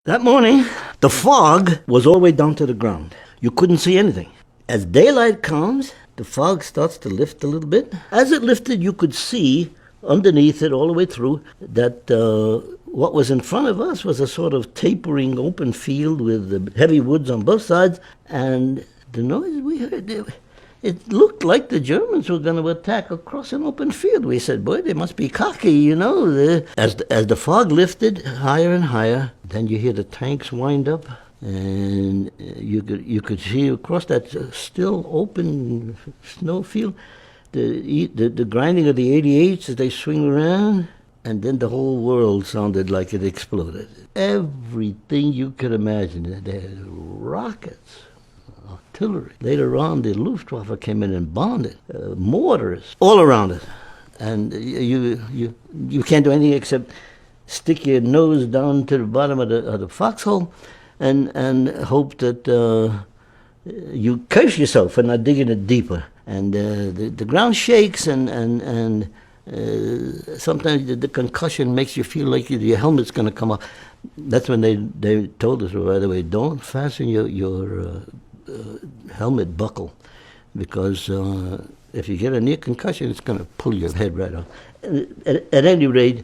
That morning, the fog was all the way down to the ground. You couldn't see anything. As daylight comes, the fog starts to lift a little bit. As it lifted, you could see underneath it all the way through that what was in front of us was a sort of tapering open field with heavy woods on both sides. And the noise we heard, it looked like the Germans were going to attack across an open field. We said, boy, they must be cocky, you know. As the fog lifted higher and higher, then you hear the tanks wind up, and you could see across that still open snow field the grinding of the 88s as they swing around, and then the whole world sounded like it exploded. Everything you could imagine. They had rockets, artillery. Later on, the Luftwaffe came in and bombed it, mortars all around it, and you can't do anything except stick your nose down to the bottom of the foxhole, and hope that you curse yourself for not digging it deeper. And the ground shakes, and sometimes the concussion makes you feel like your helmet's going to come off. That's when they told us right away, don't fasten your helmet buckle, because if you get a near concussion, it's going to pull your head right off. At any rate,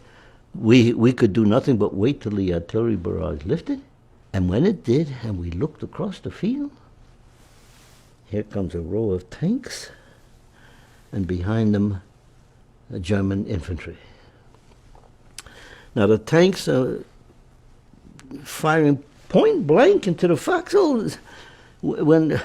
we could do nothing but wait till the artillery barrage lifted. And when it did, and we looked across the field, here comes a row of tanks, and behind them, German infantry. Now the tanks are firing point blank into the foxhole. When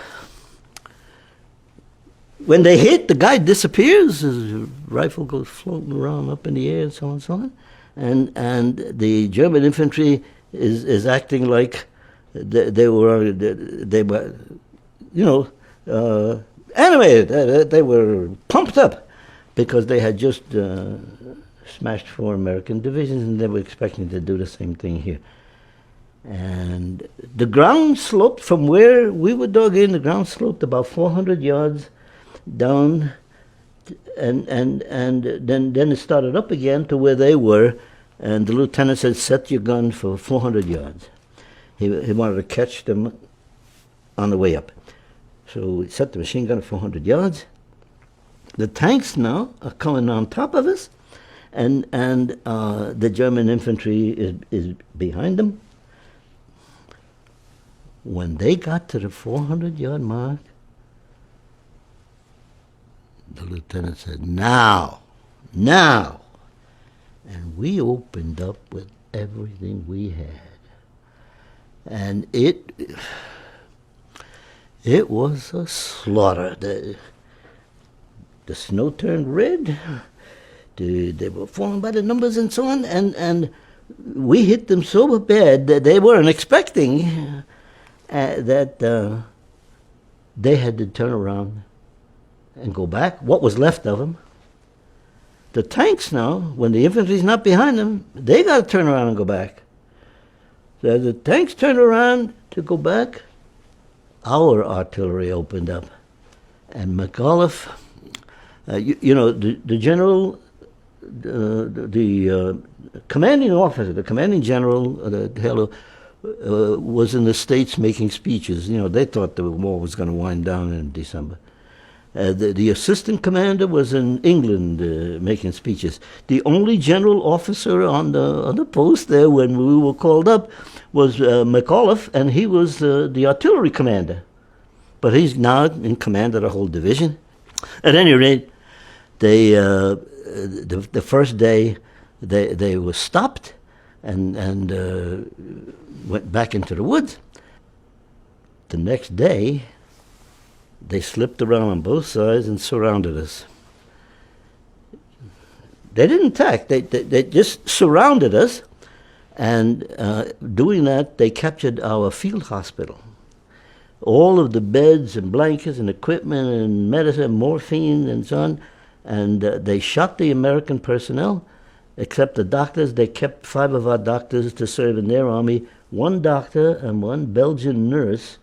they hit, the guy disappears. His rifle goes floating around up in the air, and so on and so on. And the German infantry is acting like they were animated. They were pumped up because they had just smashed 4 American divisions, and they were expecting to do the same thing here. And the ground sloped from where we were dug in. The ground sloped about 400 yards down, and then it started up again to where they were. And the lieutenant said, set your gun for 400 yards. He wanted to catch them on the way up. So we set the machine gun at 400 yards. The tanks now are coming on top of us, and the German infantry is behind them. When they got to the 400-yard mark, the lieutenant said, now. And we opened up with everything we had. And it was a slaughter. The snow turned red. They were falling by the numbers and so on. And we hit them so bad that they weren't expecting that they had to turn around and go back. What was left of them. The tanks now, when the infantry's not behind them, they got to turn around and go back. So as the tanks turned around to go back, our artillery opened up. And McAuliffe, the general, the commanding officer, the commanding general, was in the States making speeches. You know, they thought the war was going to wind down in December. The assistant commander was in England making speeches. The only general officer on the post there when we were called up was McAuliffe, and he was the artillery commander. But he's now in command of the whole division. At any rate, the first day they were stopped and went back into the woods. The next day, they slipped around on both sides and surrounded us. They didn't attack. They just surrounded us, and doing that, they captured our field hospital. All of the beds and blankets and equipment and medicine, morphine and so on, and they shot the American personnel, except the doctors. They kept 5 of our doctors to serve in their army. 1 doctor and 1 Belgian nurse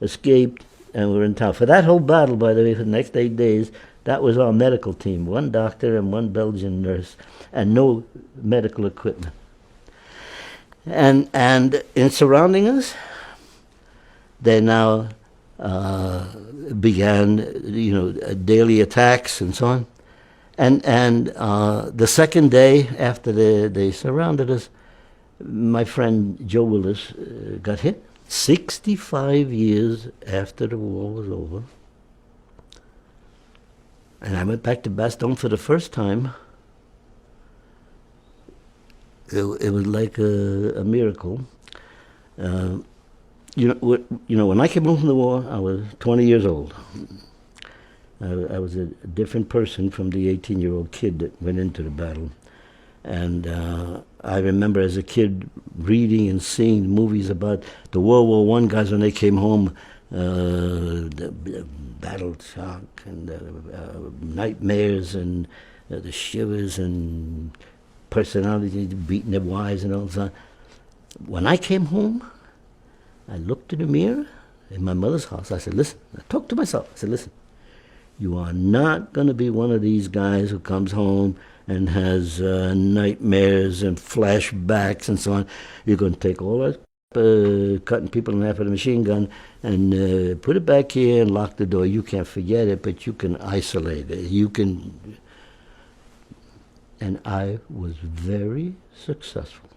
escaped and were in town. For that whole battle, by the way, for the next 8 days, that was our medical team. 1 doctor and 1 Belgian nurse, and no medical equipment. And in surrounding us, they now began, daily attacks and so on. And the second day after they surrounded us, my friend Joe Willis got hit. 65 years after the war was over. And I went back to Bastogne for the first time. It was like a miracle. When I came home from the war, I was 20 years old. I was a different person from the 18-year-old kid that went into the battle. And I remember as a kid reading and seeing movies about the World War I guys when they came home, the battle shock and nightmares and the shivers and personality beating their wives and all that. When I came home, I looked in the mirror in my mother's house. I said, listen, I talked to myself. I said, listen, you are not going to be one of these guys who comes home and has nightmares and flashbacks and so on. You're going to take all that cutting people in half with a machine gun and put it back here and lock the door. You can't forget it, but you can isolate it. You can... And I was very successful.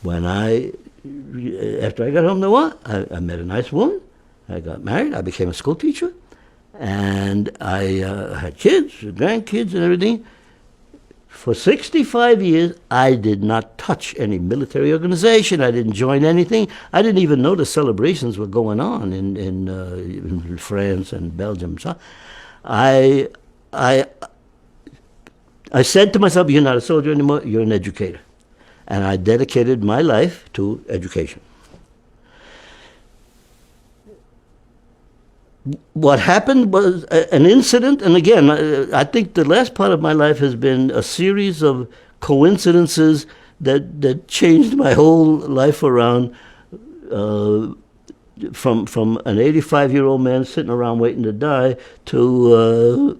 After I got home from the war, I met a nice woman. I got married. I became a school teacher. And I had kids, grandkids and everything. For 65 years, I did not touch any military organization. I didn't join anything. I didn't even know the celebrations were going on in France and Belgium. So I said to myself, you're not a soldier anymore, you're an educator. And I dedicated my life to education. What happened was an incident, and again, I think the last part of my life has been a series of coincidences that changed my whole life around, from an 85-year-old man sitting around waiting to die to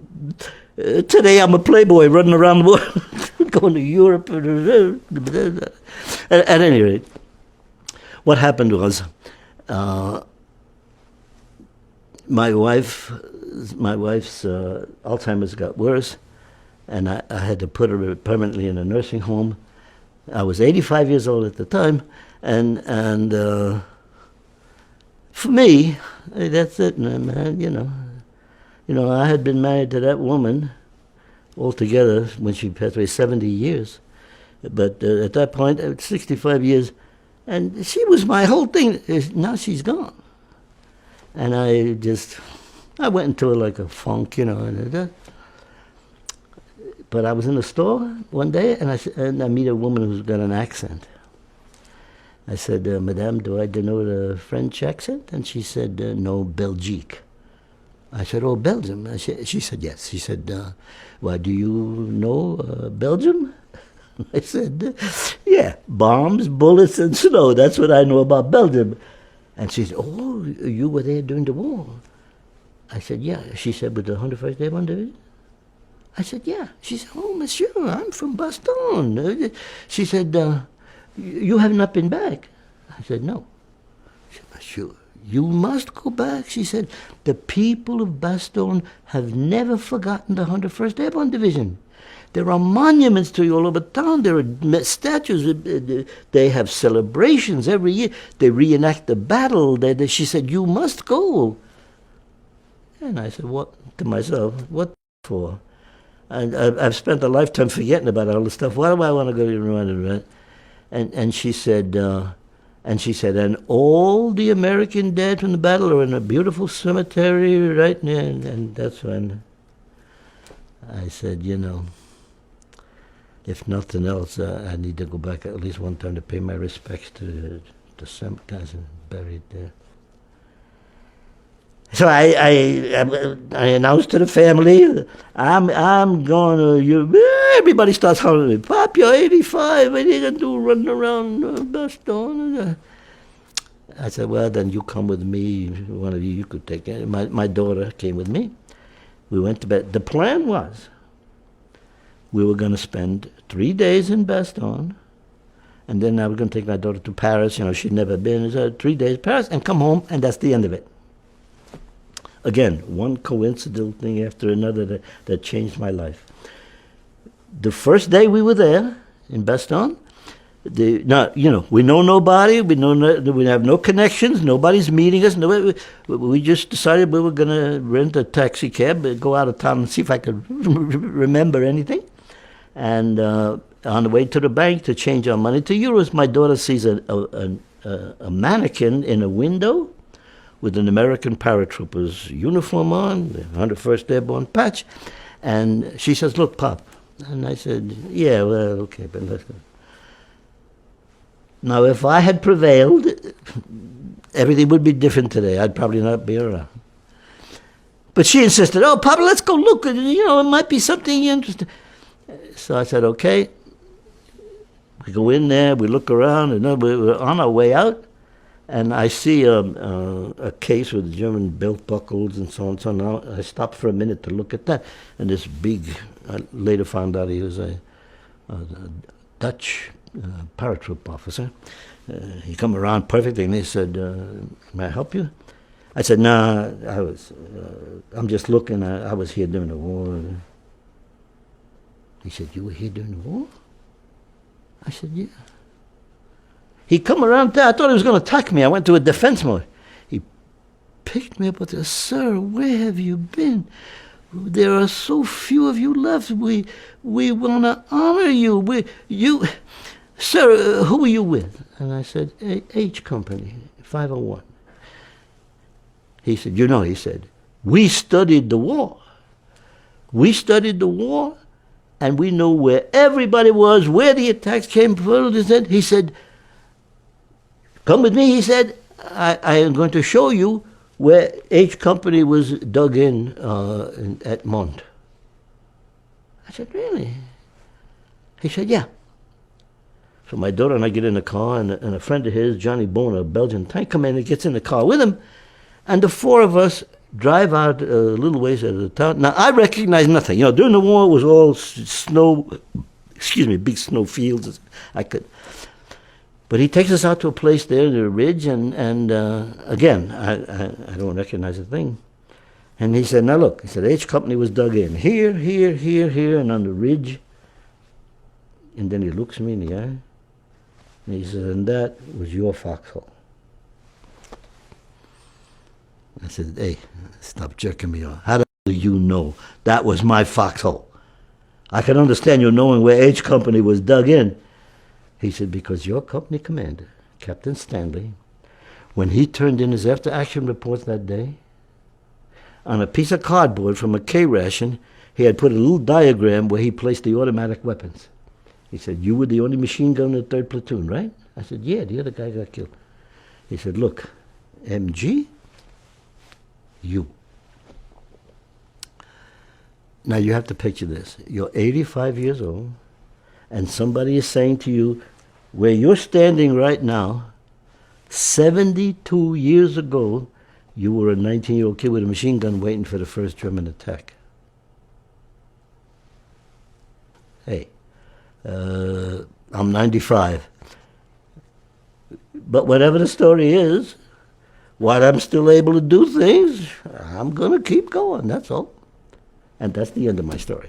today I'm a playboy running around the world, going to Europe. At any rate, what happened was, my wife's Alzheimer's got worse, and I had to put her permanently in a nursing home. I was 85 years old at the time, and for me, that's it, man. I had been married to that woman altogether when she passed away 70 years, but at that point, 65 years, and she was my whole thing. Now she's gone. And I went into like a funk, but I was in the store one day, and I meet a woman who's got an accent. I said, Madame, do I denote a French accent? And she said, no, Belgique. I said, oh, Belgium. She said, yes. She said, well, do you know Belgium? I said, yeah, bombs, bullets, and snow. That's what I know about Belgium. And she said, oh, you were there during the war. I said, yeah. She said, with the 101st Airborne Division? I said, yeah. She said, oh, monsieur, I'm from Bastogne. She said, you have not been back? I said, no. She said, monsieur, you must go back. She said, the people of Bastogne have never forgotten the 101st Airborne Division. There are monuments to you all over town. There are statues. They have celebrations every year. They reenact the battle. She said, you must go. And I said, what? To myself, what for? And I've spent a lifetime forgetting about all this stuff. Why do I want to go to Rwanda? And she said, and all the American dead from the battle are in a beautiful cemetery right near. And that's when I said, if nothing else, I need to go back at least one time to pay my respects to some guys buried there. So I announced to the family, I'm going to. Everybody starts hollering at me, Pop, you're 85. What are you going to do running around Bastogne? I said, well, then you come with me. One of you could take it. My daughter came with me. We went to bed. The plan was, we were going to spend 3 days in Bastogne, And then I was going to take my daughter to Paris. You know, she'd never been. So 3 days Paris and come home, and that's the end of it. Again, one coincidental thing after another that changed my life. The first day we were there in Bastogne, we know nobody. We have no connections. Nobody's meeting us. We just decided we were going to rent a taxi cab, go out of town and see if I could remember anything. And on the way to the bank to change our money to euros, my daughter sees a mannequin in a window with an American paratrooper's uniform on, the 101st Airborne patch, and she says, "Look, Pop." And I said, "Yeah, well, okay, but let's go." Now, if I had prevailed, everything would be different today. I'd probably not be around. But she insisted, "Oh, Papa, let's go look. It might be something interesting." So I said, "Okay." We go in there, we look around, and we're on our way out, and I see a case with German belt buckles and so on. So now I stopped for a minute to look at that, and this big, I later found out he was a Dutch paratroop officer. He come around perfectly, and he said, "May I help you?" I said, "No, I'm just looking. I was here during the war." He said, "You were here during the war?" I said, "Yeah." He come around there. I thought he was going to attack me. I went to a defense mode. He picked me up and said, "Sir, where have you been? There are so few of you left. We want to honor you. Sir, who are you with?" And I said, "H Company, 501. He said, he said, "We studied the war. We studied the war, and we know where everybody was, where the attacks came from." He said, "Come with me," he said. I am going to show you where H Company was dug in at Mont." I said, "Really?" He said, "Yeah." So my daughter and I get in the car, and a friend of his, Johnny Boner, a Belgian tank commander, gets in the car with him, and the four of us drive out a little ways out of the town. Now, I recognize nothing. During the war, it was all snow, big snow fields. But he takes us out to a place there in the ridge, and again, I don't recognize a thing. And he said, "Now look," he said, "H Company was dug in here, here, here, here, and on the ridge." And then he looks me in the eye, and he said, "And that was your foxhole." I said, "Hey, stop jerking me off. How do you know that was my foxhole? I can understand you knowing where H Company was dug in." He said, "Because your company commander, Captain Stanley, when he turned in his after-action reports that day, on a piece of cardboard from a K ration, he had put a little diagram where he placed the automatic weapons. He said, you were the only machine gun in the 3rd platoon, right?" I said, "Yeah, the other guy got killed." He said, "Look, MG, you." Now you have to picture this. You're 85 years old, and somebody is saying to you, where you're standing right now, 72 years ago, you were a 19-year-old kid with a machine gun waiting for the first German attack. Hey, I'm 95. But whatever the story is, while I'm still able to do things, I'm going to keep going, that's all. And that's the end of my story.